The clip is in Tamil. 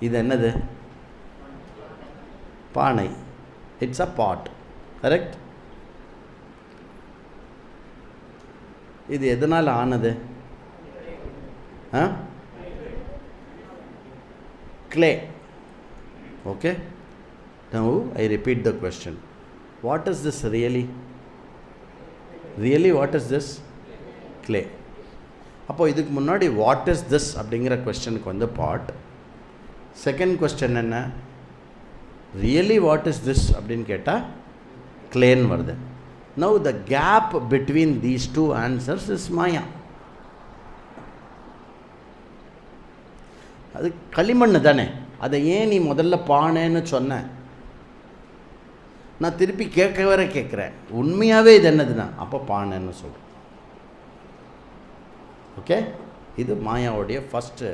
இது என்னது? பானை. It's a pot. கரெக்ட்? இது எதனால் ஆனது? clay. Okay, now I repeat the question. What is this really? What is this? Clay. அப்போ இதுக்கு முன்னாடி what is this அப்படிங்கிற கொஸ்டனுக்கு வந்து பாட். செகண்ட் கொஸ்டன் என்ன? ரியலி வாட் இஸ் திஸ் அப்படின்னு கேட்டால் கிளேன்னு வருது. Now the gap between these two answers is Maya. அது களிமண் தானே, அதை ஏன் நீ முதல்ல பானைன்னு சொன்ன? நான் திருப்பி கேட்குறேன், உண்மையாகவே இது என்னதுன்னா அப்போ பானைன்னு சொல்கிறேன். ஓகே, இது மாயாவுடைய ஃபஸ்ட்டு